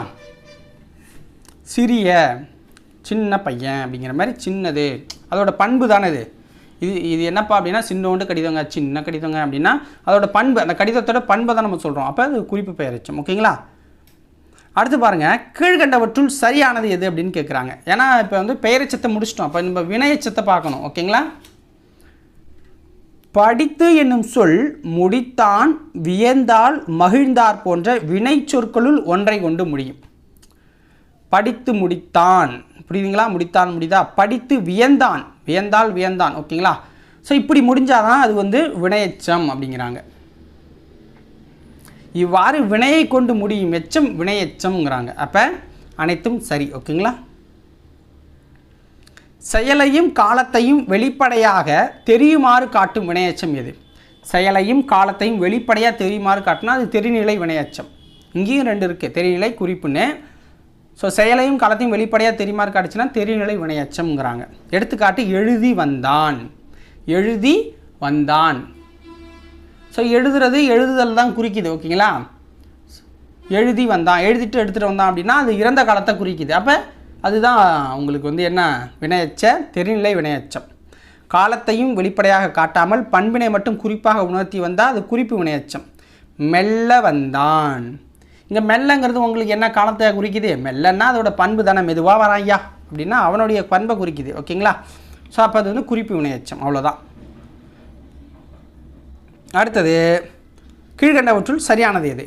சிறிய, சின்ன பையன் அப்படிங்கிற மாதிரி சின்னது, அதோட பண்பு தானே இது. இது என்னப்பா அப்படின்னா சின்னோண்டு கடிதங்க, சின்ன கடிதங்க அப்படின்னா அதோட பண்பு, அந்த கடிதத்தோட பண்பை தான் நம்ம சொல்கிறோம். அப்போ அது குறிப்பு பெயரெச்சம். ஓகேங்களா? அடுத்து பாருங்கள், கீழ்கண்டவற்றுள் சரியானது எது அப்படின்னு கேட்குறாங்க. ஏன்னா இப்போ வந்து பெயரெச்சத்தை முடிச்சிட்டோம், அப்போ நம்ம வினையெச்சத்தை பார்க்கணும். ஓகேங்களா? படித்து என்னும் சொல் முடித்தான், வியந்தால், மகிழ்ந்தார் போன்ற வினை சொற்களுள் ஒன்றை கொண்டு முடியும். படித்து முடித்தான், புரியுதுங்களா? முடித்தான் முடிதா, படித்து வியந்தான், வியந்தால் வியந்தான். ஓகேங்களா? ஸோ இப்படி முடிஞ்சாதான் அது வந்து வினையெச்சம் அப்படிங்கிறாங்க. இவ்வாறு வினையை கொண்டு முடியும் எச்சம் வினையெச்சம்ங்கிறாங்க. அப்போ அனைத்தும் சரி. ஓகேங்களா? செயலையும் காலத்தையும் வெளிப்படையாக தெரியுமாறு காட்டும் வினையெச்சம் எது? செயலையும் காலத்தையும் வெளிப்படையாக தெரியுமாறு காட்டினா அது தெரிநிலை வினையெச்சம். இங்கேயும் ரெண்டு இருக்குது, தெரிநிலை குறிப்புன்னு. ஸோ செயலையும் காலத்தையும் வெளிப்படையாக தெரியுமாறு காட்டுச்சுன்னா தெரிநிலை வினையெச்சம்ங்கிறாங்க. எடுத்துக்காட்டு எழுதி வந்தான். எழுதி வந்தான். ஸோ எழுதுறது எழுதுதல் தான் குறிக்குது. ஓகேங்களா? எழுதி வந்தான், எழுதிட்டு எடுத்துகிட்டு வந்தான் அப்படின்னா அது இறந்த காலத்தை குறிக்குது. அப்போ அதுதான் உங்களுக்கு வந்து என்ன வினையெச்ச தெரிநிலை வினையெச்சம். காலத்தையும் வெளிப்படையாக காட்டாமல் பண்பினை மட்டும் குறிப்பாக உணர்த்தி வந்தால் அது குறிப்பு வினையெச்சம். மெல்ல வந்தான். இங்கே மெல்லங்கிறது உங்களுக்கு என்ன காலத்தை குறிக்குது? மெல்லன்னா அதோட பண்பு தானே, மெதுவாக வரான் ஐயா அப்படின்னா அவனுடைய பண்பை குறிக்குது. ஓகேங்களா? ஸோ அப்போ அது வந்து குறிப்பு வினையெச்சம். அவ்வளோதான். அடுத்தது, கீழ்கண்டவற்றுள் சரியானது எது?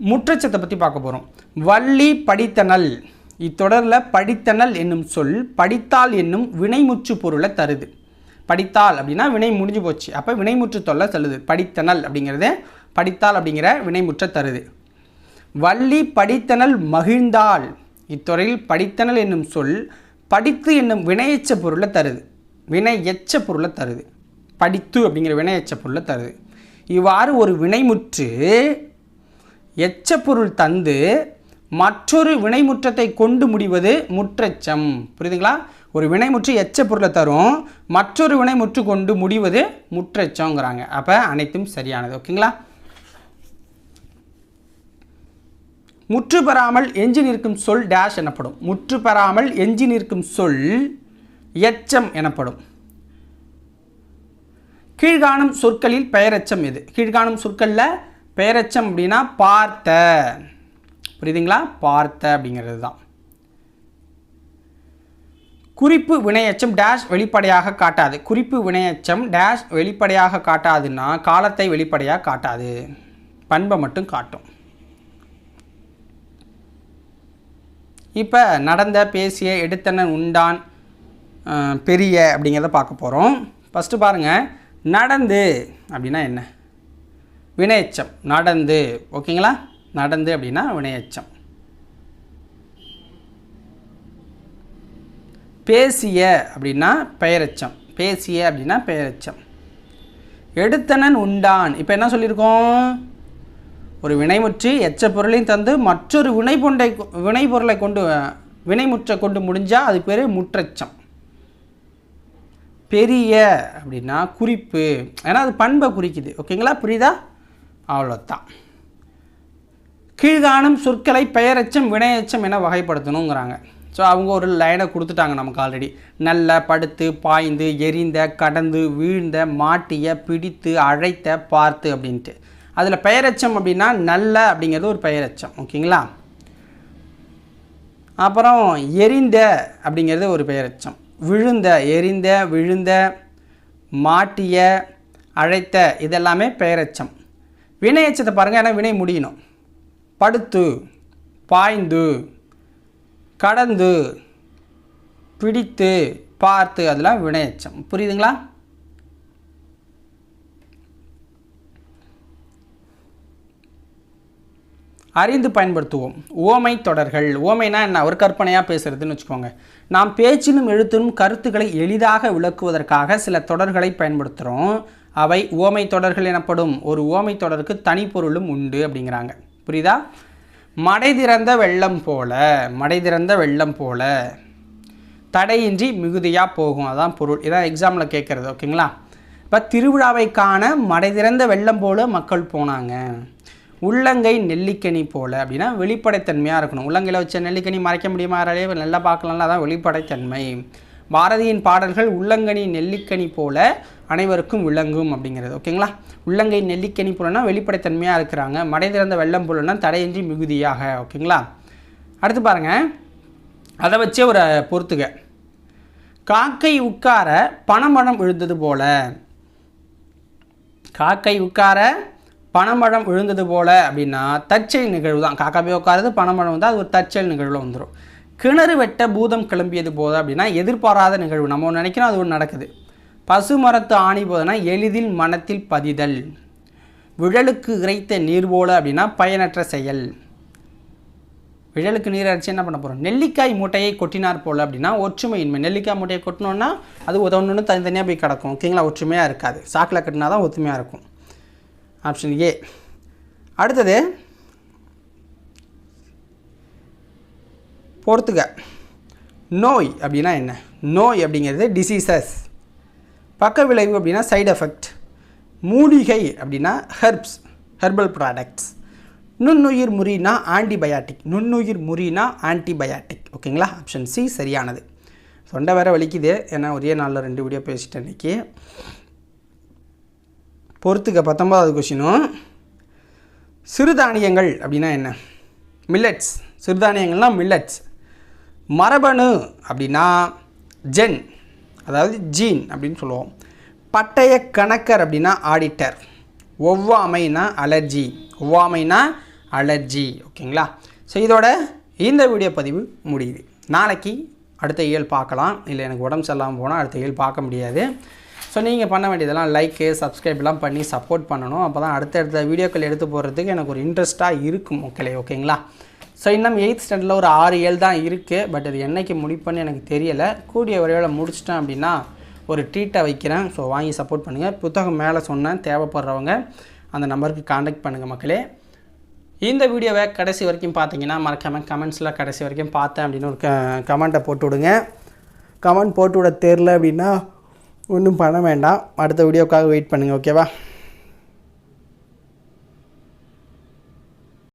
முற்றச்சத்தை பற்றி பார்க்க போகிறோம். வள்ளி படித்தனல். இத்தொடரில் படித்தனல் என்னும் சொல் படித்தால் என்னும் வினைமுற்று பொருளை தருது. படித்தால் அப்படின்னா வினை முடிஞ்சு போச்சு, அப்போ வினைமுற்று தொல்லை தருது. படித்தனல் அப்படிங்கிறது படித்தால் அப்படிங்கிற வினைமுற்ற தருது. வள்ளி படித்தனல் மகிழ்ந்தால். இத்தொடரில் படித்தனல் என்னும் சொல் படித்து என்னும் வினையெச்ச பொருளை தருது. வினையெச்ச பொருளை தருது. படித்து அப்படிங்கிற வினையெச்ச பொருளை தருது. இவ்வாறு ஒரு வினைமுற்று எச்ச பொருள் தந்து மற்றொரு வினைமுற்றத்தை கொண்டு முடிவது முற்றெச்சம். புரியுதுங்களா? ஒரு வினைமுற்று எச்ச பொருளை தரும், மற்றொரு வினைமுற்று கொண்டு முடிவது முற்றெச்சங்கிறாங்க. அப்போ அனைத்தும் சரியானது. ஓகேங்களா? முற்று பெறாமல் எஞ்சி நிற்கும் சொல் டேஷ் எனப்படும். முற்று பெறாமல் எஞ்சி நிற்கும் சொல் எச்சம் எனப்படும். கீழ்காணும் சொற்களில் பெயரெச்சம் எது? கீழ்காணும் சொற்களில் பெயரெச்சம் அப்படின்னா பார்த்த. புரியுதுங்களா? பார்த்த அப்படிங்கிறது தான். குறிப்பு வினையெச்சம் டேஷ் வெளிப்படையாக காட்டாது. குறிப்பு வினையெச்சம் டேஷ் வெளிப்படையாக காட்டாதுன்னா காலத்தை வெளிப்படையாக காட்டாது, பண்பை மட்டும் காட்டும். இப்போ நடந்த, பேசிய, எடுத்தன, உண்டான், பெரிய அப்படிங்கிறத பார்க்க போகிறோம். ஃபஸ்ட்டு பாருங்கள், நடந்து அப்படின்னா என்ன? வினையெச்சம். நடந்து. ஓகேங்களா? நடந்து அப்படின்னா வினையெச்சம். பேசிய அப்படின்னா பெயரெச்சம். பேசிய அப்படின்னா பெயரெச்சம். எடுத்தனன் உண்டான். இப்போ என்ன சொல்லியிருக்கோம்? ஒரு வினைமுற்று எச்ச பொருளையும் தந்து மற்றொரு வினைப்பொருளை கொண்டு வினைமுற்றை கொண்டு முடிஞ்சால் அது பேர் முற்றெச்சம். பெரிய அப்படின்னா குறிப்பு, ஏன்னா அது பண்பை குறிக்குது. ஓகேங்களா? புரியுதா? அவ்வளோதான். கீழ்காணும் சொற்களை பெயரெச்சம் வினையெச்சம் என வகைப்படுத்தணுங்கிறாங்க. ஸோ அவங்க ஒரு லைனை கொடுத்துட்டாங்க நமக்கு ஆல்ரெடி. நல்ல, படுத்து, பாய்ந்து, எரிந்த, கடந்து, வீழ்ந்த, மாட்டிய, பிடித்து, அழைத்த, பார்த்து அப்படின்ட்டு. அதில் பெயரெச்சம் அப்படின்னா நல்ல அப்படிங்கிறது ஒரு பெயரெச்சம். ஓகேங்களா? அப்புறம் எரிந்த அப்படிங்கிறது ஒரு பெயரெச்சம். விழுந்த, எரிந்த, விழுந்த, மாட்டிய, அழைத்த இதெல்லாமே பெயரெச்சம். வினையெச்சத்தை பாருங்கள், ஏன்னா வினை முடியணும். படுத்து, பாய்ந்து, கடந்து, பிடித்து, பார்த்து, அதில் வினையெச்சம். புரியுதுங்களா? அறிந்து பயன்படுத்துவோம். ஓமை தொடர்கள். ஓமைனா என்ன? ஒரு கற்பனையாக பேசுகிறதுன்னு வச்சுக்கோங்க. நாம் பேச்சிலும் எழுத்திலும் கருத்துக்களை எளிதாக விளக்குவதற்காக சில தொடர்களை பயன்படுத்துகிறோம். அவை ஓமை தொடர்கள் எனப்படும். ஒரு ஓமை தொடருக்கு தனிப்பொருளும் உண்டு அப்படிங்கிறாங்க. புரியுதா? மடை திறந்த வெள்ளம் போல, மடை திறந்த வெள்ளம் போல, தடையின்றி மிகுதியாக போகும், அதான் பொருள். இதான் எக்ஸாமில் கேட்குறது. ஓகேங்களா? இப்போ திருவிழாவை காண மடை திறந்த வெள்ளம் போல மக்கள் போனாங்க. உள்ளங்கை நெல்லிக்கனி போல அப்படின்னா வெளிப்படைத்தன்மையாக இருக்கணும். உள்ளங்கையில் வச்ச நெல்லிக்கனி மறைக்க முடியுமா? யாராலே நல்லா பார்க்கலாம்ல, அதான் வெளிப்படைத்தன்மை. பாரதியின் பாடல்கள் உள்ளங்கனி நெல்லிக்கனி போல அனைவருக்கும் விளங்கும் அப்படிங்கிறது. ஓகேங்களா? உள்ளங்கை நெல்லிக்கனி போலனா வெளிப்படைத்தன்மையாக இருக்கிறாங்க. மடை திறந்த வெள்ளம் போலனா தடையின்றி மிகுதியாக. ஓகேங்களா? அடுத்து பாருங்கள், அதை வச்சே ஒரு பொறுத்துக. காக்கை உட்கார பனைமரம் விழுந்தது போல, காக்கை உட்கார பனைமரம் விழுந்தது போல அப்படின்னா தற்செயல் நிகழ்வு தான். காக்கா போய் உட்காருது, பனைமரம் வந்து அது ஒரு தற்செயல் நிகழ்வில் வந்துடும். கிணறு வெட்ட பூதம் கிளம்பியது போது அப்படின்னா எதிர்பாராத நிகழ்வு, நம்ம ஒன்று நினைக்கிறோம் அது ஒன்று நடக்குது. பசு மரத்து ஆணி போதுனா எளிதில் மனத்தில் பதிதல். விழலுக்கு இறைத்த நீர் போல அப்படின்னா பயனற்ற செயல். விழலுக்கு நீர் அரைச்சி என்ன பண்ண போகிறோம்? நெல்லிக்காய் மூட்டையை கொட்டினார் போல் அப்படின்னா ஒற்றுமையின்மை. நெல்லிக்காய் மூட்டையை கொட்டினோன்னா அது ஒன்று தனித்தனியாக போய் கிடக்கும். ஓகேங்களா? ஒற்றுமையாக இருக்காது. சாக்கில் கட்டினா தான் ஒற்றுமையாக இருக்கும். Option A. அடுத்தது பொறுத்துக. நோய் அப்படின்னா என்ன? நோய் அப்படிங்கிறது டிசீசஸ். பக்க விளைவு அப்படின்னா சைடு எஃபெக்ட். மூலிகை அப்படின்னா ஹெர்ப்ஸ், ஹெர்பல் ப்ராடக்ட்ஸ். நுண்ணுயிர் முறினா ஆன்டிபயாட்டிக், நுண்ணுயிர் முறினா ஆன்டிபயாட்டிக். ஓகேங்களா? ஆப்ஷன் சி சரியானது. தொண்டை வேறு வலிக்குது, ஏன்னா ஒரே நாளில் 2 வீடியோ பேசிட்டேன் இன்றைக்கி. பொறுத்துக்க 19வது கொஷினும். சிறுதானியங்கள் அப்படின்னா என்ன? மில்லட்ஸ். சிறுதானியங்கள்னால் மில்லட்ஸ். மரபணு அப்படின்னா ஜென், அதாவது ஜீன் அப்படின்னு சொல்லுவோம். பட்டய கணக்கர் அப்படின்னா ஆடிட்டர். ஒவ்வாமைனா அலர்ஜி, ஒவ்வாமைனா அலர்ஜி. ஓகேங்களா? ஸோ இதோட இந்த வீடியோ பதிவு முடியுது. நாளைக்கு அடுத்த இயல் பார்க்கலாம். இல்லை எனக்கு உடம்பு சரியில்லாமல் போனால் அடுத்த இயல் பார்க்க முடியாது. ஸோ நீங்கள் பண்ண வேண்டியதெல்லாம் லைக்கு சப்ஸ்கிரைப்லாம் பண்ணி சப்போர்ட் பண்ணணும். அப்போ தான் அடுத்தடுத்த வீடியோக்கள் எடுத்து போகிறதுக்கு எனக்கு ஒரு இன்ட்ரெஸ்ட்டாக இருக்கும் மக்களே. ஓகேங்களா? ஸோ இன்னும் 8th ஸ்டாண்டர்டில் ஒரு 6 7 தான் இருக்குது. பட் அது என்றைக்கு முடிப்பேன்னு எனக்கு தெரியலை. கூடிய வரையில் முடிச்சிட்டேன் அப்படின்னா ஒரு ட்ரீட்டை வைக்கிறேன். ஸோ வாங்கி சப்போர்ட் பண்ணுங்கள். புத்தகம் மேலே சொன்னேன், தேவைப்படுறவங்க அந்த நம்பருக்கு காண்டாக்ட் பண்ணுங்கள் மக்களே. இந்த வீடியோவை கடைசி வரைக்கும் பார்த்தீங்கன்னா மறக்காமல் கமெண்ட்ஸில் கடைசி வரைக்கும் பார்த்தேன் அப்படின்னு ஒரு கமெண்ட்டை போட்டு விடுங்க. கமெண்ட் போட்டு விட தெரில அப்படின்னா ஒன்றும் பண்ண வேண்டாம், அடுத்த வீடியோக்காக வெயிட் பண்ணுங்கள். ஓகேவா?